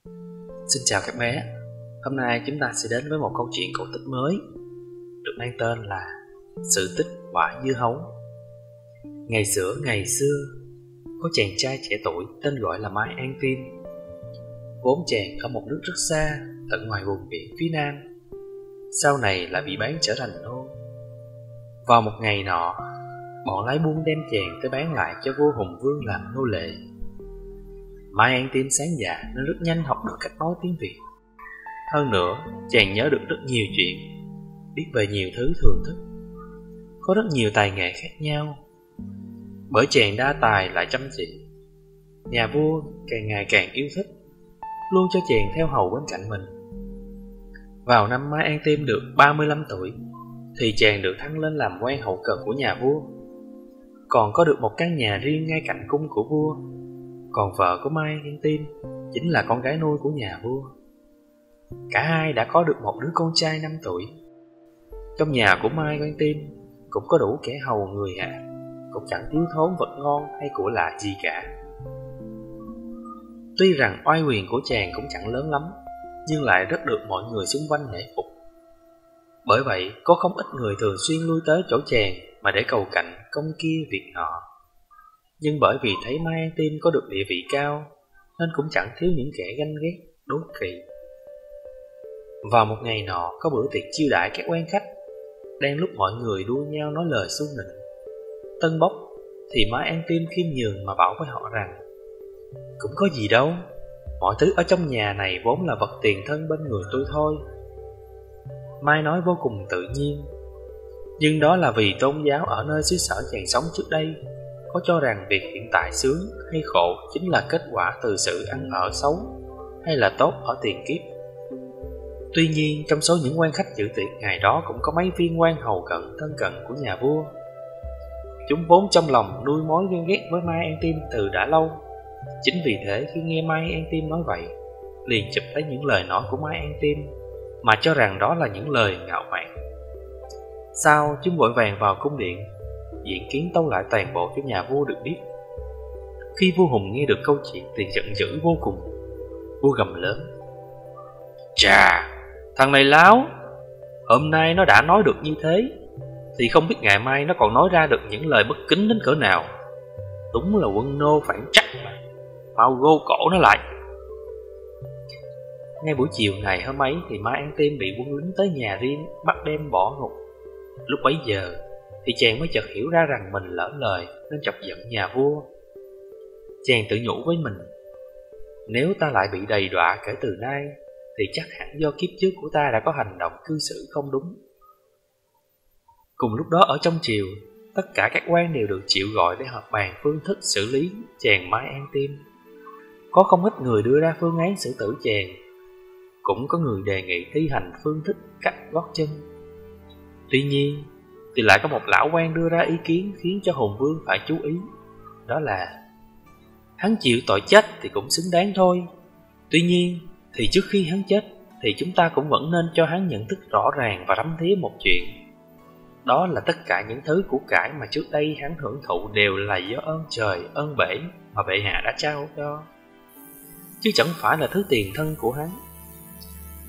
Xin chào các bé. Hôm nay chúng ta sẽ đến với một câu chuyện cổ tích mới được mang tên là Sự tích quả dưa hấu. Ngày xưa, có chàng trai trẻ tuổi tên gọi là Mai An Tim. Vốn chàng ở một nước rất xa, tận ngoài vùng biển phía nam, sau này lại bị bán trở thành nô. Vào một ngày nọ, bọn lái buôn đem chàng tới bán lại cho vua Hùng Vương làm nô lệ. Mai An Tim sáng dạ nên rất nhanh học được cách nói tiếng Việt. Hơn nữa, chàng nhớ được rất nhiều chuyện, biết về nhiều thứ thường thức, có rất nhiều tài nghệ khác nhau. Bởi chàng đa tài lại chăm chỉ, nhà vua càng ngày càng yêu thích, luôn cho chàng theo hầu bên cạnh mình. Vào năm Mai An Tim được 35 tuổi, thì chàng được thăng lên làm quan hậu cần của nhà vua, còn có được một căn nhà riêng ngay cạnh cung của vua. Còn vợ của Mai An Tim chính là con gái nuôi của nhà vua. Cả hai đã có được một đứa con trai 5 tuổi. Trong nhà của Mai An Tim cũng có đủ kẻ hầu người hạ, cũng chẳng thiếu thốn vật ngon hay của lạ gì cả. Tuy rằng oai quyền của chàng cũng chẳng lớn lắm, nhưng lại rất được mọi người xung quanh nể phục. Bởi vậy có không ít người thường xuyên lui tới chỗ chàng mà để cầu cạnh công kia việc nọ. Nhưng bởi vì thấy Mai An Tim có được địa vị cao, nên cũng chẳng thiếu những kẻ ganh ghét, đố kỵ. Vào một ngày nọ, có bữa tiệc chiêu đãi các quan khách. Đang lúc mọi người đua nhau nói lời xu nịnh, tân bốc, thì Mai An Tim khiêm nhường mà bảo với họ rằng: cũng có gì đâu, mọi thứ ở trong nhà này vốn là vật tiền thân bên người tôi thôi. Mai nói vô cùng tự nhiên, nhưng đó là vì tôn giáo ở nơi xứ sở chàng sống trước đây có cho rằng việc hiện tại sướng hay khổ chính là kết quả từ sự ăn ở xấu hay là tốt ở tiền kiếp. Tuy nhiên, trong số những quan khách dự tiệc ngày đó cũng có mấy viên quan hầu cận thân cận của nhà vua. Chúng vốn trong lòng nuôi mối ghen ghét với Mai An Tim từ đã lâu. Chính vì thế khi nghe Mai An Tim nói vậy, liền chụp lấy những lời nói của Mai An Tim mà cho rằng đó là những lời ngạo mạn. Sau, chúng vội vàng vào cung điện, diện kiến tâu lại toàn bộ cho nhà vua được biết. Khi vua Hùng nghe được câu chuyện thì giận dữ vô cùng. Vua gầm lớn: chà, thằng này láo! Hôm nay nó đã nói được như thế, thì không biết ngày mai nó còn nói ra được những lời bất kính đến cỡ nào. Đúng là quân nô phản trắc mà, mau gô cổ nó lại. Ngay buổi chiều ngày hôm ấy thì Mai An Tim bị quân lính tới nhà riêng bắt đem bỏ ngục. Lúc bấy giờ thì chàng mới chợt hiểu ra rằng mình lỡ lời nên chọc giận nhà vua. Chàng tự nhủ với mình: nếu ta lại bị đầy đọa kể từ nay, thì chắc hẳn do kiếp trước của ta đã có hành động cư xử không đúng. Cùng lúc đó ở trong triều, tất cả các quan đều được triệu gọi để họp bàn phương thức xử lý chàng Mai An Tim. Có không ít người đưa ra phương án xử tử chàng, cũng có người đề nghị thi hành phương thức cắt gót chân. Tuy nhiên thì lại có một lão quan đưa ra ý kiến khiến cho Hùng Vương phải chú ý. Đó là: hắn chịu tội chết thì cũng xứng đáng thôi. Tuy nhiên thì trước khi hắn chết thì chúng ta cũng vẫn nên cho hắn nhận thức rõ ràng và thấm thía một chuyện. Đó là tất cả những thứ của cải mà trước đây hắn hưởng thụ đều là do ơn trời, ơn bể mà bệ hạ đã trao cho, chứ chẳng phải là thứ tiền thân của hắn.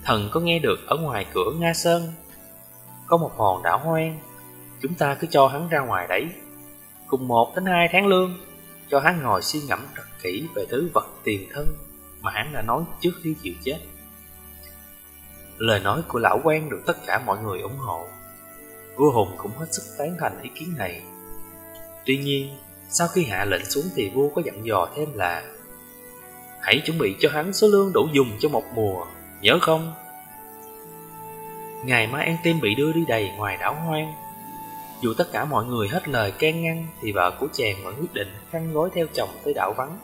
Thần có nghe được ở ngoài cửa Nga Sơn có một hòn đảo hoang, chúng ta cứ cho hắn ra ngoài đấy, cùng 1 đến 2 tháng lương, cho hắn ngồi suy ngẫm thật kỹ về thứ vật tiền thân mà hắn đã nói trước khi chịu chết. Lời nói của lão quan được tất cả mọi người ủng hộ. Vua Hùng cũng hết sức tán thành ý kiến này. Tuy nhiên, sau khi hạ lệnh xuống thì vua có dặn dò thêm là: hãy chuẩn bị cho hắn số lương đủ dùng cho một mùa, nhớ không? Ngày Mai An Tim bị đưa đi đầy ngoài đảo hoang. Dù tất cả mọi người hết lời can ngăn thì vợ của chàng vẫn quyết định khăn gói theo chồng tới đảo vắng.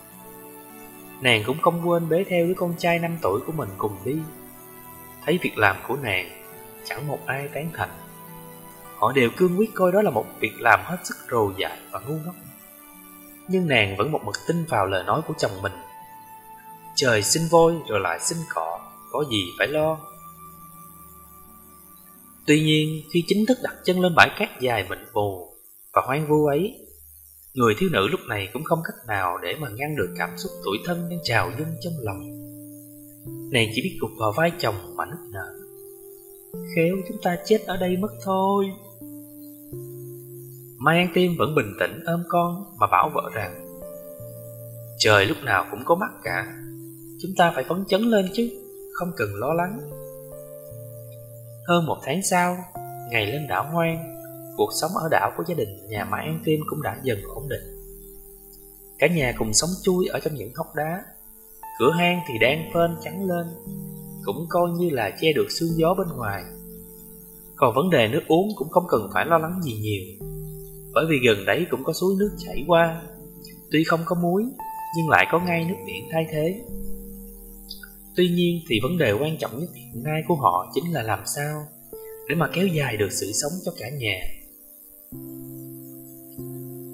Nàng cũng không quên bế theo đứa con trai 5 tuổi của mình cùng đi. Thấy việc làm của nàng, chẳng một ai tán thành. Họ đều cương quyết coi đó là một việc làm hết sức rồ dại và ngu ngốc. Nhưng nàng vẫn một mực tin vào lời nói của chồng mình: trời sinh vôi rồi lại sinh cỏ, có gì phải lo. Tuy nhiên khi chính thức đặt chân lên bãi cát dài mịn mù và hoang vu ấy, người thiếu nữ lúc này cũng không cách nào để mà ngăn được cảm xúc tủi thân đang trào dâng trong lòng. Nàng chỉ biết gục vào vai chồng mà nức nở. Khéo chúng ta chết ở đây mất thôi. Mai An Tim vẫn bình tĩnh ôm con mà bảo vợ rằng trời lúc nào cũng có mắt cả, chúng ta phải phấn chấn lên chứ, không cần lo lắng. Hơn 1 tháng sau, ngày lên đảo hoang, cuộc sống ở đảo của gia đình nhà Mai An Tim cũng đã dần ổn định. Cả nhà cùng sống chui ở trong những hốc đá. Cửa hang thì đang phên trắng lên, cũng coi như là che được sương gió bên ngoài. Còn vấn đề nước uống cũng không cần phải lo lắng gì nhiều, bởi vì gần đấy cũng có suối nước chảy qua. Tuy không có muối, nhưng lại có ngay nước biển thay thế. Tuy nhiên thì vấn đề quan trọng nhất hiện nay của họ chính là làm sao để mà kéo dài được sự sống cho cả nhà.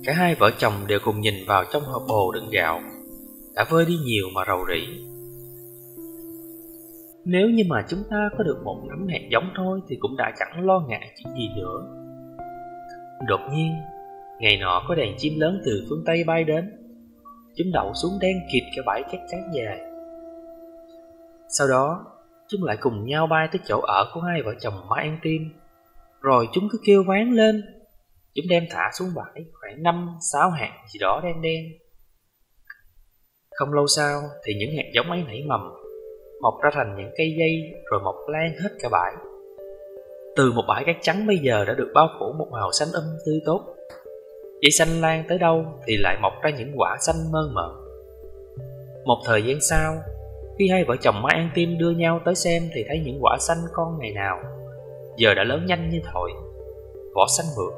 Cả hai vợ chồng đều cùng nhìn vào trong hộp bồ đựng gạo, đã vơi đi nhiều mà rầu rĩ. Nếu như mà chúng ta có được 1 nắm hạt giống thôi thì cũng đã chẳng lo ngại chuyện gì nữa. Đột nhiên, ngày nọ có đàn chim lớn từ phương Tây bay đến. Chúng đậu xuống đen kịt cả bãi cát trắng dài. Sau đó, chúng lại cùng nhau bay tới chỗ ở của hai vợ chồng Mai An Tim. Rồi chúng cứ kêu ván lên. Chúng đem thả xuống bãi khoảng 5-6 hạt gì đó đen đen. Không lâu sau thì những hạt giống ấy nảy mầm, mọc ra thành những cây dây rồi mọc lan hết cả bãi. Từ một bãi cát trắng bây giờ đã được bao phủ một màu xanh tươi tốt. Dây xanh lan tới đâu thì lại mọc ra những quả xanh mơn mởn. Một thời gian sau, khi hai vợ chồng Mai An Tim đưa nhau tới xem thì thấy những quả xanh con ngày nào giờ đã lớn nhanh như thổi, vỏ xanh mượt,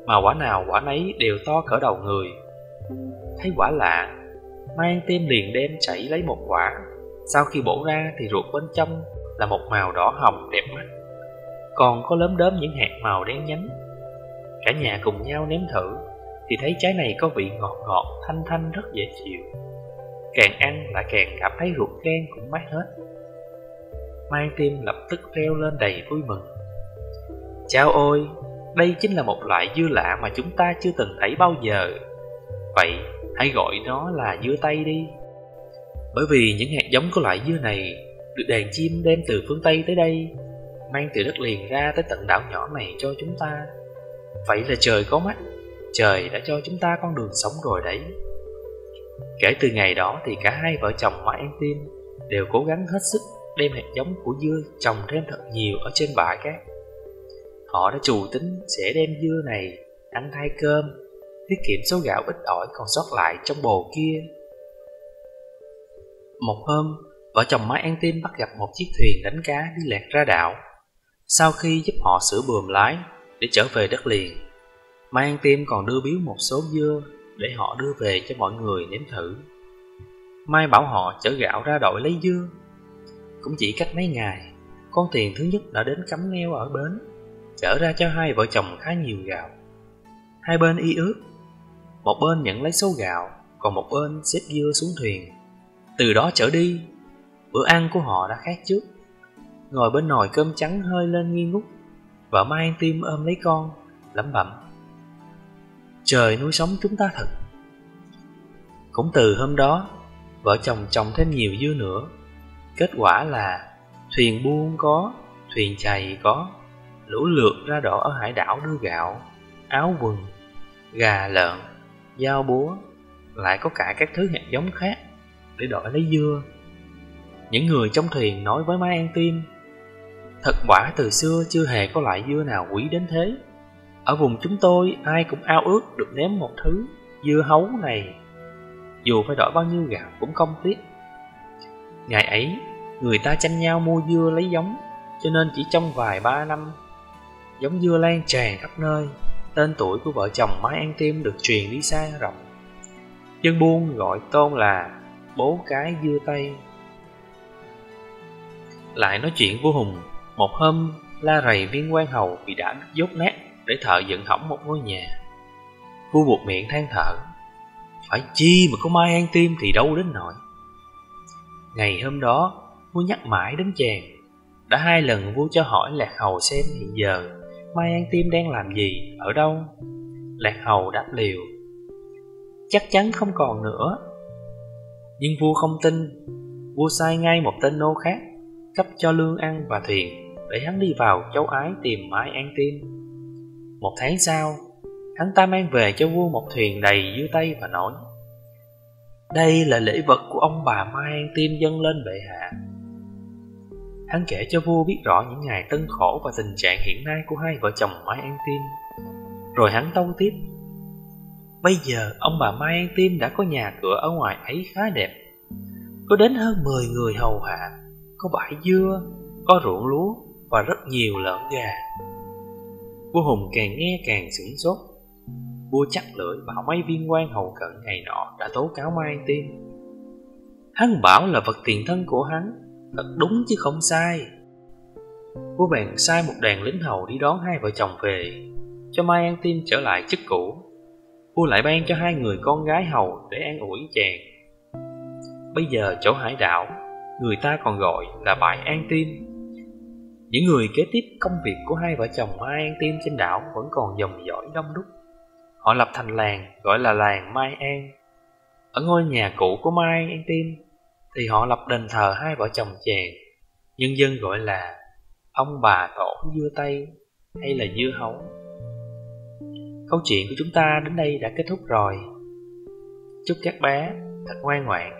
mà quả nào quả nấy đều to cỡ đầu người. Thấy quả lạ, Mai An Tim liền đem chảy lấy một quả. Sau khi bổ ra thì ruột bên trong là một màu đỏ hồng đẹp mắt, còn có lốm đốm những hạt màu đen nhánh. Cả nhà cùng nhau nếm thử thì thấy trái này có vị ngọt ngọt, thanh thanh rất dễ chịu. Càng ăn lại càng cảm thấy ruột gan cũng mát hết. Mai An Tim lập tức reo lên đầy vui mừng. Chao ôi, đây chính là một loại dưa lạ mà chúng ta chưa từng thấy bao giờ. Vậy hãy gọi nó là dưa Tây đi. Bởi vì những hạt giống của loại dưa này được đàn chim đem từ phương Tây tới đây, mang từ đất liền ra tới tận đảo nhỏ này cho chúng ta. Vậy là trời có mắt, trời đã cho chúng ta con đường sống rồi đấy. Kể từ ngày đó thì cả hai vợ chồng Mai An Tim đều cố gắng hết sức đem hạt giống của dưa trồng thêm thật nhiều ở trên bãi cát. Họ đã trù tính sẽ đem dưa này ăn thay cơm, tiết kiệm số gạo ít ỏi còn sót lại trong bồ kia. Một hôm, vợ chồng Mai An Tim bắt gặp một chiếc thuyền đánh cá đi lạc ra đảo. Sau khi giúp họ sửa buồm lái để trở về đất liền, Mai An Tim còn đưa biếu một số dưa để họ đưa về cho mọi người nếm thử. Mai bảo họ chở gạo ra đội lấy dưa. Cũng chỉ cách mấy ngày, con thuyền thứ nhất đã đến cắm neo ở bến, chở ra cho hai vợ chồng khá nhiều gạo. Hai bên y ước, một bên nhận lấy số gạo, còn một bên xếp dưa xuống thuyền. Từ đó trở đi, bữa ăn của họ đã khác trước. Ngồi bên nồi cơm trắng hơi lên nghi ngút, vợ Mai An Tim ôm lấy con, lẩm bẩm: trời nuôi sống chúng ta thật. Cũng từ hôm đó, vợ chồng trồng thêm nhiều dưa nữa. Kết quả là thuyền buôn có, thuyền chày có, lũ lượt ra đổ ở hải đảo đưa gạo, áo quần, gà lợn, dao búa, lại có cả các thứ hạt giống khác để đổi lấy dưa. Những người trong thuyền nói với Mai An Tim: thật quả từ xưa chưa hề có loại dưa nào quý đến thế. Ở vùng chúng tôi ai cũng ao ước được nếm một thứ dưa hấu này, dù phải đổi bao nhiêu gạo cũng không tiếc. Ngày ấy, người ta tranh nhau mua dưa lấy giống, cho nên chỉ trong vài 3 năm, giống dưa lan tràn khắp nơi. Tên tuổi của vợ chồng Mai An Tim được truyền đi xa rộng. Dân buôn gọi Tôn là bố cái dưa Tây. Lại nói chuyện vua Hùng. Một hôm, la rầy viên quan hầu bị đã dốt nát để thợ dựng hỏng một ngôi nhà. Vua buộc miệng than thở: phải chi mà có Mai An Tim thì đâu đến nỗi. Ngày hôm đó, vua nhắc mãi đến chàng. Đã 2 lần vua cho hỏi Lạc Hầu xem hiện giờ Mai An Tim đang làm gì, ở đâu. Lạc Hầu đáp liều: chắc chắn không còn nữa. Nhưng vua không tin. Vua sai ngay một tên nô khác cấp cho lương ăn và thuyền để hắn đi vào châu Ái tìm Mai An Tim. 1 tháng sau, hắn ta mang về cho vua một thuyền đầy dưa tây và nói: "Đây là lễ vật của ông bà Mai An Tim dâng lên bệ hạ." Hắn kể cho vua biết rõ những ngày tân khổ và tình trạng hiện nay của hai vợ chồng Mai An Tim. Rồi hắn tâu tiếp: "Bây giờ ông bà Mai An Tim đã có nhà cửa ở ngoài ấy khá đẹp, có đến hơn 10 người hầu hạ, có bãi dưa, có ruộng lúa và rất nhiều lợn gà." Vua Hùng càng nghe càng sửng sốt. Vua chắc lưỡi bảo mấy viên quan hầu cận ngày nọ đã tố cáo Mai An Tim. Hắn bảo là vật tiền thân của hắn, thật đúng chứ không sai. Vua bèn sai một đoàn lính hầu đi đón hai vợ chồng về, cho Mai An Tim trở lại chức cũ. Vua lại ban cho 2 người con gái hầu để an ủi chàng. Bây giờ chỗ hải đảo, người ta còn gọi là bãi An Tim. Những người kế tiếp công việc của hai vợ chồng Mai An Tim trên đảo vẫn còn dòng dõi đông đúc. Họ lập thành làng gọi là làng Mai An. Ở ngôi nhà cũ của Mai An Tim thì họ lập đền thờ hai vợ chồng chàng, nhân dân gọi là ông bà tổ dưa tây hay là dưa hấu. Câu chuyện của chúng ta đến đây đã kết thúc rồi. Chúc các bé thật ngoan ngoãn